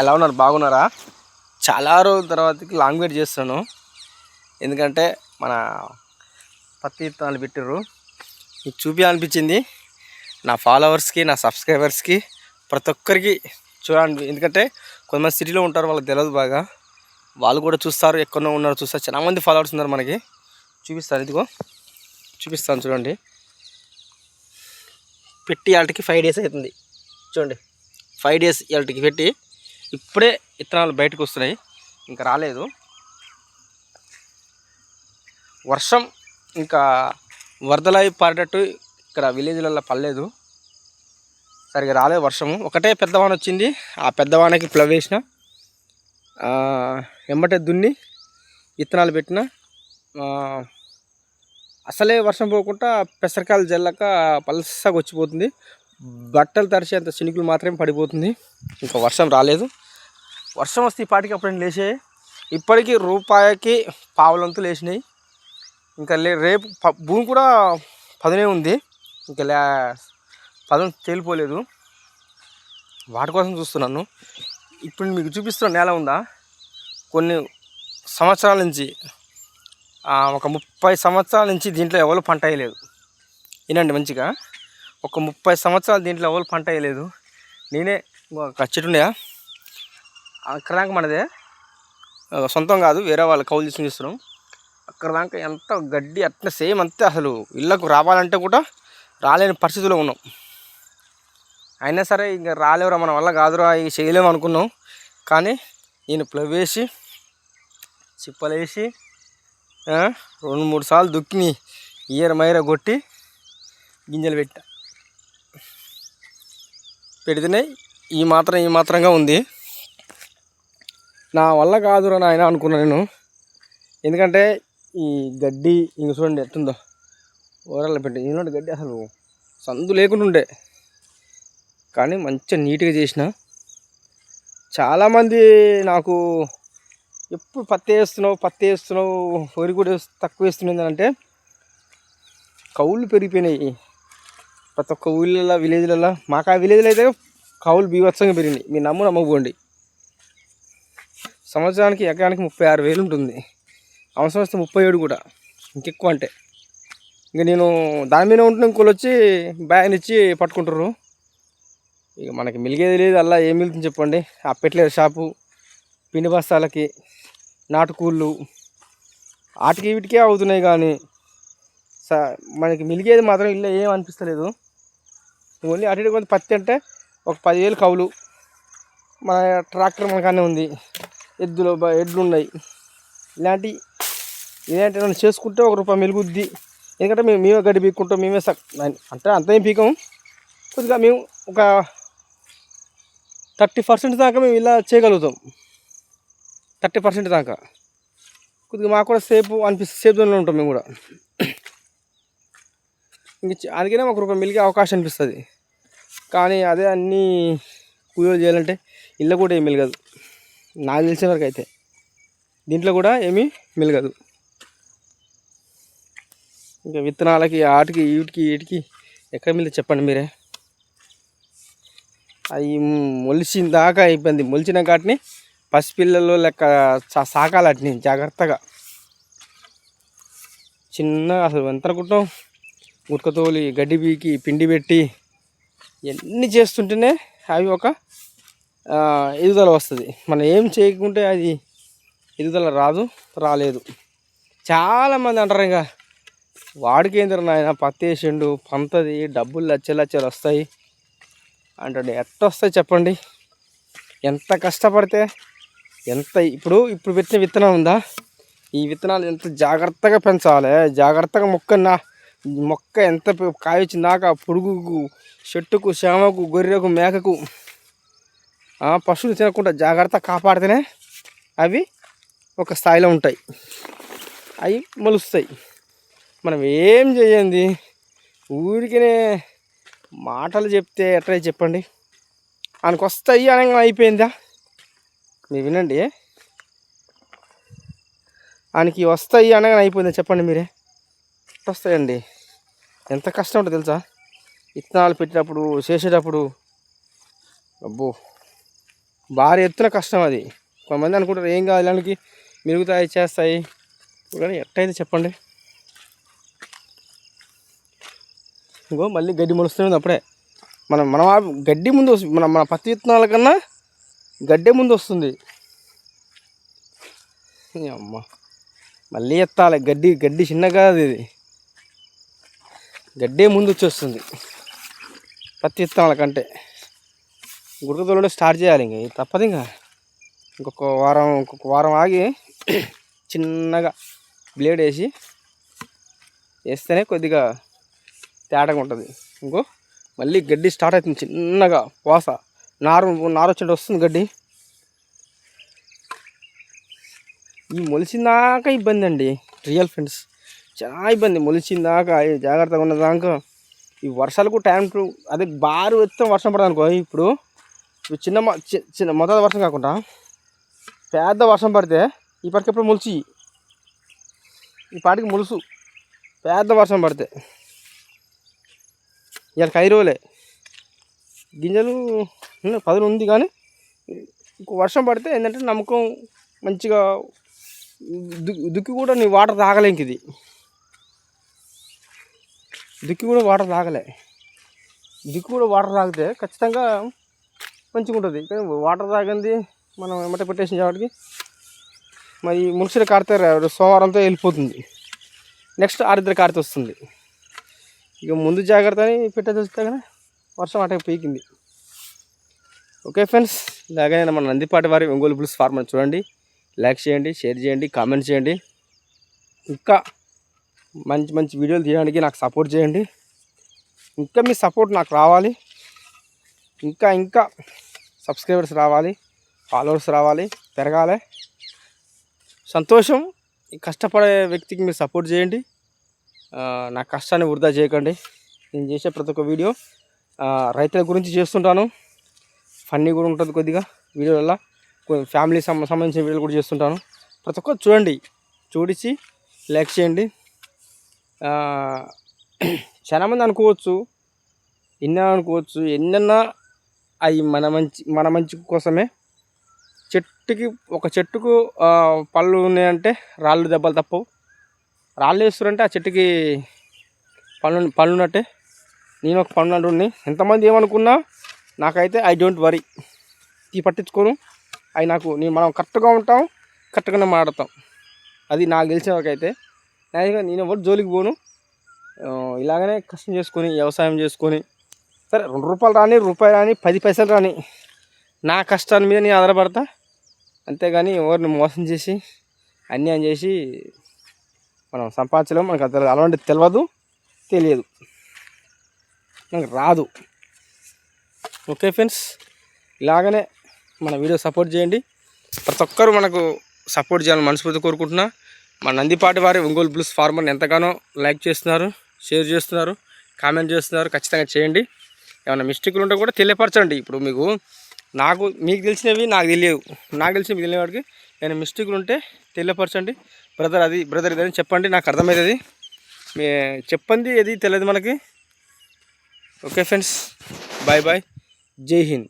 ఎలా ఉన్నారు? బాగున్నారా? చాలా రోజుల తర్వాతకి లాంగ్ వెయిట్ చేస్తున్నాను. ఎందుకంటే మన పత్తి విత్తనాలు పెట్టారు, మీకు చూపించాలనిపించింది. నా ఫాలోవర్స్కి, నా సబ్స్క్రైబర్స్కి, ప్రతి ఒక్కరికి చూడండి. ఎందుకంటే కొంతమంది సిటీలో ఉంటారు, వాళ్ళకి తెలియదు బాగా. వాళ్ళు కూడా చూస్తారు, ఎక్కడో ఉన్నారు చూస్తారు. చాలామంది ఫాలోవర్స్ ఉన్నారు మనకి. చూపిస్తారు, ఇదిగో చూపిస్తాను చూడండి. పెట్టి వాళ్ళకి 5 days అవుతుంది. చూడండి, 5 days వాళ్ళకి పెట్టి ఇప్పుడే విత్తనాలు బయటకు వస్తున్నాయి, ఇంకా రాలేదు. వర్షం ఇంకా వరదలై పారేటట్టు ఇక్కడ విలేజ్లలో పడలేదు, సరిగా రాలేదు వర్షము. ఒకటే పెద్దవాన వచ్చింది, ఆ పెద్దవానకి ప్లవేసిన వెంబటే దున్ని విత్తనాలు పెట్టిన. అసలే వర్షం పోకుండా పెసరకాయలు జల్లక పలసగా వచ్చిపోతుంది. బట్టలు తడిచేంత చినుకులు మాత్రమే పడిపోతుంది. ఇంకా వర్షం రాలేదు. వర్షం వస్తే ఈ పాటికి అప్పుడు లేచాయి. ఇప్పటికీ రూపాయికి పావులంతులు లేచినాయి. ఇంకా రేపు భూమి కూడా పదునే ఉంది, ఇంకా పదం తేలిపోలేదు. వాటి కోసం చూస్తున్నాను. ఇప్పుడు మీకు చూపిస్తున్న నేల ఉందా, కొన్ని సంవత్సరాల నుంచి, ఒక 30 సంవత్సరాల నుంచి దీంట్లో ఎవరు పంట వేయలేదు. వినండి మంచిగా, ఒక 30 సంవత్సరాలు దీంట్లో ఎవరు పంట వేయలేదు. నేనే ఒక చెట్టు ఉండే, అక్కడ దాకా మనదే సొంతం కాదు, వేరే వాళ్ళు కౌలు తీసుకుని ఇస్తున్నాం. అక్కడ దాకా ఎంత గడ్డి అట్లా సేమ్ అంతే. అసలు ఇళ్ళకు రావాలంటే కూడా రాలేని పరిస్థితిలో ఉన్నాం. అయినా సరే ఇంకా రాలేవురా, మన వల్ల కాదురా, ఇక చేయలేము అనుకున్నాం. కానీ నేను ప్లవేసి చిప్పలేసి 2-3 సార్లు దుక్కిని మైర కొట్టి గింజలు పెడితేనే ఈ మాత్రంగా ఉంది. నా వల్ల కాదురా నాయన అనుకున్నా నేను. ఎందుకంటే ఈ గడ్డి ఇంక చూడండి ఎట్టుందో, ఓరల్లో పెట్టి ఇలాంటి గడ్డి అసలు సందు లేకుండా ఉండే. కానీ మంచిగా నీట్గా చేసిన. చాలామంది నాకు ఎప్పుడు పత్తి వేస్తున్నావు వరి కూడా తక్కువ వేస్తున్నది అంటే, కౌళ్ళు పెరిగిపోయినాయి ప్రతి ఒక్క ఊళ్ళల్లో, విలేజ్లలో. మాకు ఆ విలేజ్లో అయితే కౌలు బీభత్సంగా పెరిగినాయి. మీరు నమ్మకపోండి. సంవత్సరానికి ఎకరానికి 36,000 ఉంటుంది. అవసరం వస్తే 37 కూడా, ఇంకెక్కువ. అంటే ఇంక నేను దాని మీద ఉంటున్న ఇంకోళ్ళు వచ్చి బ్యాగ్నిచ్చి పట్టుకుంటారు. ఇక మనకి మిలిగేది లేదు. అలా ఏం మిగులుతుంది చెప్పండి? ఆ పెట్లేరు షాపు, పిండి బస్తాలకి, నాటుకూళ్ళు, వాటికి వీటికే అవుతున్నాయి. కానీ మనకి మిలిగేది మాత్రం ఇల్లు ఏం అనిపిస్తలేదు. ఓన్లీ అటు కొంత పత్తి అంటే ఒక 10,000 కౌలు. మన ట్రాక్టర్ మనకానే ఉంది, ఎడ్లు ఉన్నాయి. ఇలాంటి ఏదైనా చేసుకుంటే ₹1 మిలుగుద్ది. ఎందుకంటే మేమే గడ్డి పీక్కుంటాం, మేమే అంటే అంతేం పీకం. కొద్దిగా మేము ఒక 30% దాకా మేము ఇలా చేయగలుగుతాం. 30% దాకా కొద్దిగా మాకు కూడా సేఫ్ అనిపిస్తుంది, సేఫ్ జోన్లో ఉంటాం మేము కూడా. ఇంక అందుకనే మాకు ₹1 మిలిగే అవకాశం అనిపిస్తుంది. కానీ అదే అన్నీ కూలీలు చేయాలంటే ఇల్లు కూడా ఏమి మిలగదు. నాకు తెలిసే వరకు అయితే దీంట్లో కూడా ఏమీ మిలగదు. ఇంకా విత్తనాలకి ఆటికి వీటికి ఎక్కడ మిగిలింది చెప్పండి మీరే? అవి మొలిచిన దాకా అయిపోయింది. మొలిచిన కాటిని పసిపిల్లలు లెక్క సాకాలి, వాటిని జాగ్రత్తగా. చిన్నగా అసలు ఎంతనుకుంటాం, గుట్కతోలి గడ్డి పీకి పిండి పెట్టి ఇవన్నీ చేస్తుంటేనే అవి ఒక ఎదుగుదల వస్తుంది. మనం ఏం చేయకుంటే అది ఎదుగుదల రాలేదు. చాలామంది అంటారు, ఇంకా వాడికి ఏంటో నాయన పత్తి వేసిండు, పంతది, డబ్బులు లచ్చలు వస్తాయి అంటాడు. ఎట్ట వస్తాయి చెప్పండి? ఎంత కష్టపడితే ఇప్పుడు పెట్టిన విత్తనం ఉందా, ఈ విత్తనాలు ఎంత జాగ్రత్తగా పెంచాలి, జాగ్రత్తగా మొక్క ఎంత కాయ వచ్చిందాక పురుగుకు, చెట్టుకు, చేమకు, గొర్రెకు, మేకకు, పశువులు తినకుండా జాగ్రత్తగా కాపాడితేనే అవి ఒక స్థాయిలో ఉంటాయి, అవి మొలుస్తాయి. మనం ఏం చేయండి, ఊరికనే మాటలు చెప్తే ఎట్లా చెప్పండి? ఆయనకు వస్తాయి అనగా అయిపోయిందా? మీరు వినండి, ఆయనకి వస్తాయి అనగానే అయిపోయిందా చెప్పండి మీరే? వస్తాయండి. ఎంత కష్టం ఉంటుంది తెలుసా? విత్తనాలు పెట్టేటప్పుడు, చేసేటప్పుడు అబ్బో భారీ ఎత్తున కష్టం అది. కొంతమంది అనుకుంటారు ఏం కాదు ఇలాంటికి మిరుగుతాయి చేస్తాయి, కానీ ఎట్టయితే చెప్పండి. ఇంకో మళ్ళీ గడ్డి మొలుస్తుంది అప్పుడే. మనం మనం గడ్డి ముందు వస్తుంది, మన పత్తి విత్తనాల కన్నా గడ్డే ముందు వస్తుంది. అమ్మ మళ్ళీ ఎత్తాలి గడ్డి చిన్నగా ఇది గడ్డే ముందు వచ్చేస్తుంది పత్తి విత్తనాల కంటే. గుడకతోనే స్టార్ట్ చేయాలి, ఇంక తప్పదు. ఇంకొక వారం ఆగి చిన్నగా బ్లేడ్ వేస్తేనే కొద్దిగా తేటగా ఉంటుంది. ఇంకో మళ్ళీ గడ్డి స్టార్ట్ అవుతుంది చిన్నగా, వాస నారు వచ్చినట్టు వస్తుంది గడ్డి. ఈ మొలిచిందాక ఇబ్బంది అండి రియల్ ఫ్రెండ్స్, చాలా ఇబ్బంది. మొలిచిందాక జాగ్రత్తగా ఉన్నదాక ఈ వర్షాలకు టైం టు అదే బారు ఎత్తున వర్షం పడదు అనుకో. ఇప్పుడు చిన్న మొదటి వర్షం కాకుండా పెద్ద వర్షం పడితే ఈ పాటికెప్పుడు మొలిచి ఈ పాటికి మొలుసు. పెద్ద వర్షం పడితే ఇవాళ 5 రోజులే గింజలు 10 ఉంది, కానీ ఇంకో వర్షం పడితే ఏంటంటే నమ్మకం మంచిగా దుక్కి కూడా నీ వాటర్ తాగలేంకి. ఇది దుక్కి కూడా వాటర్ తాగలే. దుక్కి కూడా వాటర్ తాగితే ఖచ్చితంగా మంచిగా ఉంటుంది. కానీ వాటర్ తాగింది మనం ఎమ్మట పెట్టేసిన వాటికి మరి మున్సిపల్ కాడితే సోమవారంతో వెళ్ళిపోతుంది. నెక్స్ట్ ఆరిద్ర కాడితే వస్తుంది. ఇక ముందు జాగ్రత్త అని పెట్టేది వస్తే కానీ వర్షం అటే పీకింది. ఓకే ఫ్రెండ్స్, ఇలాగనే మన నందిపాటి వారి ఒంగోలు బుల్స్ ఫార్మర్ చూడండి. లైక్ చేయండి, షేర్ చేయండి, కామెంట్ చేయండి. ఇంకా మంచి మంచి వీడియోలు తీయడానికి నాకు సపోర్ట్ చేయండి. ఇంకా మీ సపోర్ట్ నాకు రావాలి. ఇంకా సబ్స్క్రైబర్స్ రావాలి, ఫాలోవర్స్ రావాలి, పెరగాలి. సంతోషం. ఈ కష్టపడే వ్యక్తికి మీరు సపోర్ట్ చేయండి. నా కష్టాన్ని వృధా చేయకండి. నేను చేసే ప్రతి ఒక్క వీడియో రైతుల గురించి చేస్తుంటాను. ఫన్నీ కూడా ఉంటుంది కొద్దిగా వీడియోలలో. ఫ్యామిలీ సంబంధించిన వీడియోలు కూడా చేస్తుంటాను. ప్రతి ఒక్కరు చూడండి, చూడించి లైక్ చేయండి. చాలామంది అనుకోవచ్చు, ఎన్నన్నా అవి మన మంచి కోసమే. ఒక చెట్టుకు పళ్ళు ఉన్నాయంటే రాళ్ళు దెబ్బలు తప్పవు. రాళ్ళు వేస్తారంటే ఆ చెట్టుకి పళ్ళు ఉన్నట్టే. నేను ఒక పళ్ళు అంటుండి. ఎంతమంది ఏమనుకున్నా నాకైతే ఐ డోంట్ వరీ, పట్టించుకోను. అవి మనం కరెక్ట్గా ఉంటాం, కరెక్ట్గానే మాట్లాడతాం. అది నాకు తెలిసిన వరకు అయితే. నేను ఎవరు జోలికి పోను. ఇలాగనే కష్టం చేసుకొని వ్యవసాయం చేసుకొని, సరే ₹2 రాని 10 పైసలు రాని, నా కష్టాన్ని మీద నేను ఆధారపడతా. అంతేగాని ఎవరిని మోసం చేసి అన్యాయం చేసి మనం సంపాదించలేము. మనకు అది అలాంటి తెలియదు, మనకు రాదు. ఓకే ఫ్రెండ్స్, ఇలాగనే మన వీడియో సపోర్ట్ చేయండి. ప్రతి ఒక్కరూ మనకు సపోర్ట్ చేయాలని మనస్ఫూర్తి కోరుకుంటున్నా. మన నందిపాటి వారి ఒంగోలు బుల్స్ ఫార్మర్ని ఎంతగానో లైక్ చేస్తున్నారు, షేర్ చేస్తున్నారు, కామెంట్ చేస్తున్నారు. ఖచ్చితంగా చేయండి. ఏమైనా మిస్టేక్లు ఉంటే కూడా తెలియపరచండి. ఇప్పుడు మీకు తెలిసినవి నాకు తెలియవు, నాకు తెలిసినవి తెలియని వాడికి ఏమైనా మిస్టేక్లు ఉంటే తెలియపరచండి. బ్రదర్ ఇదని చెప్పండి, నాకు అర్థమవుతుంది. చెప్పండి ఏది తెలియదు మనకి. ఓకే ఫ్రెండ్స్, బాయ్ బాయ్, జై హింద్.